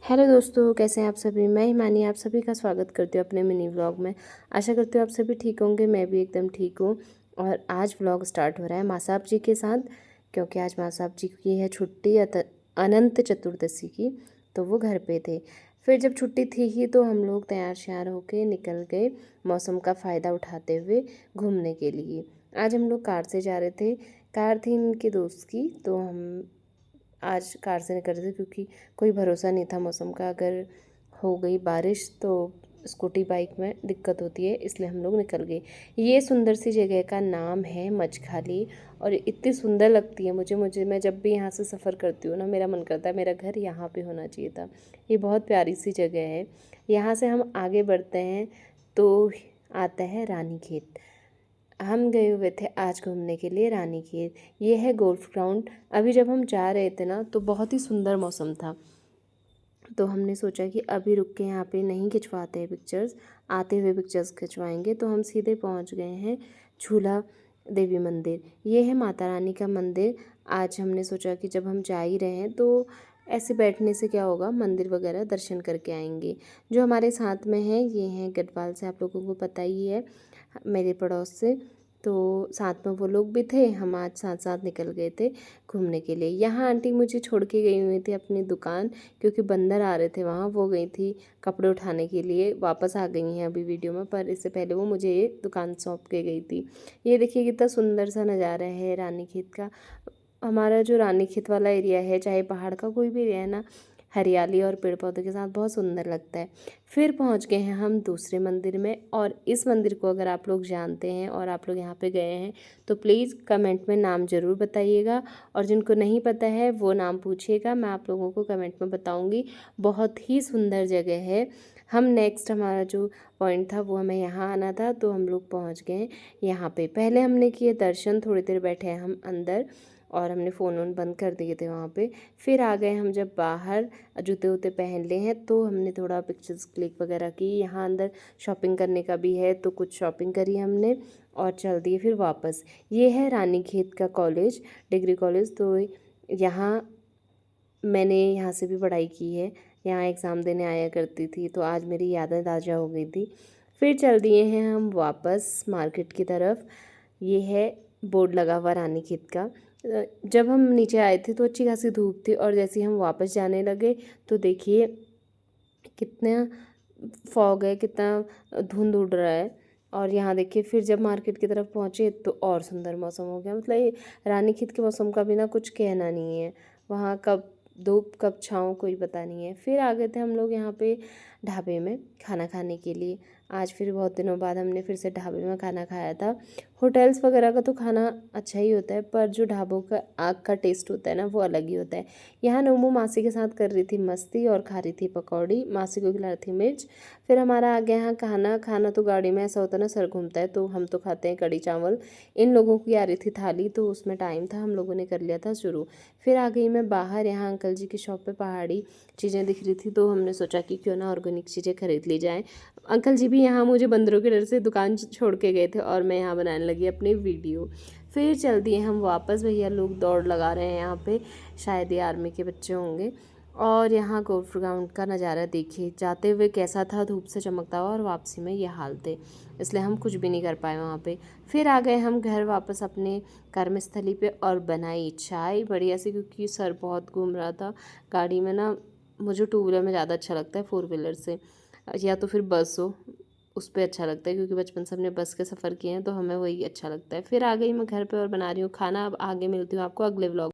Hello दोस्तों, कैसे हैं आप सभी। मैं हिमानी आप सभी का स्वागत करती हूँ अपने मिनी व्लॉग में। आशा करती हूँ आप सभी ठीक होंगे। मैं भी एकदम ठीक हूँ। और आज व्लॉग स्टार्ट हो रहा है माँ साहब जी के साथ, क्योंकि आज माँ साहब जी की है छुट्टी अनंत चतुर्दशी की, तो वो घर पे थे। फिर जब छुट्टी थी ही तो हम लोग तैयार श्यार होके निकल गए मौसम का फ़ायदा उठाते हुए घूमने के लिए। आज हम लोग कार से जा रहे थे। कार थी इनके दोस्त की, तो हम आज कार से निकल रहे थे क्योंकि कोई भरोसा नहीं था मौसम का। अगर हो गई बारिश तो स्कूटी बाइक में दिक्कत होती है, इसलिए हम लोग निकल गए। ये सुंदर सी जगह का नाम है मचखाली, और इतनी सुंदर लगती है मुझे मुझे मैं जब भी यहाँ से सफ़र करती हूँ ना, मेरा मन करता है मेरा घर यहाँ पे होना चाहिए था। ये बहुत प्यारी सी जगह है। यहाँ से हम आगे बढ़ते हैं तो आता है रानीखेत। हम गए हुए थे आज घूमने के लिए रानीखेत। ये है गोल्फ ग्राउंड। अभी जब हम जा रहे थे ना तो बहुत ही सुंदर मौसम था, तो हमने सोचा कि अभी रुक के यहाँ पे नहीं खिंचवाते हैं पिक्चर्स, आते हुए पिक्चर्स खिंचवाएंगे। तो हम सीधे पहुँच गए हैं झूला देवी मंदिर। ये है माता रानी का मंदिर। आज हमने सोचा कि जब हम जा ही रहे हैं तो ऐसे बैठने से क्या होगा, मंदिर वगैरह दर्शन करके आएंगे। जो हमारे साथ में है ये हैं गढ़वाल से, आप लोगों को पता ही है, मेरे पड़ोस से। तो साथ में वो लोग भी थे। हम आज साथ साथ निकल गए थे घूमने के लिए। यहाँ आंटी मुझे छोड़ के गई हुई थी अपनी दुकान, क्योंकि बंदर आ रहे थे वहाँ। वो गई थी कपड़े उठाने के लिए, वापस आ गई हैं अभी वीडियो में, पर इससे पहले वो मुझे ये दुकान सौंप के गई थी। ये देखिए कितना सुंदर सा नज़ारा है रानीखेत का। हमारा जो रानीखेत वाला एरिया है, चाहे पहाड़ का कोई भी एरिया है ना, हरियाली और पेड़ पौधों के साथ बहुत सुंदर लगता है। फिर पहुंच गए हैं हम दूसरे मंदिर में, और इस मंदिर को अगर आप लोग जानते हैं और आप लोग यहाँ पे गए हैं तो प्लीज़ कमेंट में नाम ज़रूर बताइएगा, और जिनको नहीं पता है वो नाम पूछिएगा, मैं आप लोगों को कमेंट में बताऊँगी। बहुत ही सुंदर जगह है। हम नेक्स्ट हमारा जो पॉइंट था वो हमें यहाँ आना था, तो हम लोग पहुँच गए यहाँ पे। पहले हमने किए दर्शन, थोड़ी देर बैठे हैं हम अंदर, और हमने फ़ोन वोन बंद कर दिए थे वहाँ पे। फिर आ गए हम जब बाहर, जूते वूते पहन लिए हैं, तो हमने थोड़ा पिक्चर्स क्लिक वगैरह की। यहाँ अंदर शॉपिंग करने का भी है, तो कुछ शॉपिंग करी हमने और चल दिए फिर वापस। ये है रानीखेत का कॉलेज, डिग्री कॉलेज। तो यहाँ मैंने यहाँ से भी पढ़ाई की है, यहाँ एग्ज़ाम देने आया करती थी, तो आज मेरी यादें ताज़ा हो गई थी। फिर चल दिए हैं हम वापस मार्केट की तरफ। ये है बोर्ड लगा हुआ रानीखेत का। जब हम नीचे आए थे तो अच्छी खासी धूप थी, और जैसे ही हम वापस जाने लगे तो देखिए कितना फॉग है, कितना धुंध उड़ रहा है। और यहाँ देखिए फिर जब मार्केट की तरफ पहुँचे तो और सुंदर मौसम हो गया। मतलब ये रानीखेत के मौसम का भी ना कुछ कहना नहीं है। वहाँ कब धूप कब छाँव कोई पता नहीं है। फिर आ गए थे हम लोग यहाँ पे ढाबे में खाना खाने के लिए। आज फिर बहुत दिनों बाद हमने फिर से ढाबे में खाना खाया था। होटल्स वगैरह का तो खाना अच्छा ही होता है, पर जो ढाबों का आग का टेस्ट होता है ना, वो अलग ही होता है। यहाँ नोमो मासी के साथ कर रही थी मस्ती और खा रही थी पकौड़ी, मासी को खिला रही थी मिर्च। फिर हमारा आ गया यहाँ खाना। खाना तो गाड़ी में ऐसा होता है ना, सर घूमता है, तो हम तो खाते हैं कढ़ी चावल। इन लोगों की आ रही थी थाली, तो उसमें टाइम था, हम लोगों ने कर लिया था शुरू। फिर आ गई मैं बाहर। यहाँ अंकल जी की शॉप पे पहाड़ी चीज़ें दिख रही थी, तो हमने सोचा कि क्यों ना ऑर्गेनिक चीज़ें खरीद ली जाएँ। अंकल जी भी यहाँ मुझे बंदरों के डर से दुकान छोड़ के गए थे, और मैं यहाँ बनाने लगी अपनी वीडियो। फिर चल दिए हम वापस। भैया लोग दौड़ लगा रहे हैं यहाँ पे, शायद ये आर्मी के बच्चे होंगे। और यहाँ गोल्फ ग्राउंड का नज़ारा देखिए, जाते हुए कैसा था, धूप से चमकता हुआ, और वापसी में ये हाल थे, इसलिए हम कुछ भी नहीं कर पाए वहाँ पे। फिर आ गए हम घर वापस अपने कर्मस्थली पे, और बनाई चाय बढ़िया सी, क्योंकि सर बहुत घूम रहा था गाड़ी में ना। मुझे टू व्हीलर में ज़्यादा अच्छा लगता है फोर व्हीलर से, या तो फिर बस हो, उस पर अच्छा लगता है, क्योंकि बचपन से हमने बस के सफ़र किए हैं, तो हमें वही अच्छा लगता है। फिर आ गई मैं घर पे और बना रही हूँ खाना। अब आगे मिलती हूँ आपको अगले व्लॉग।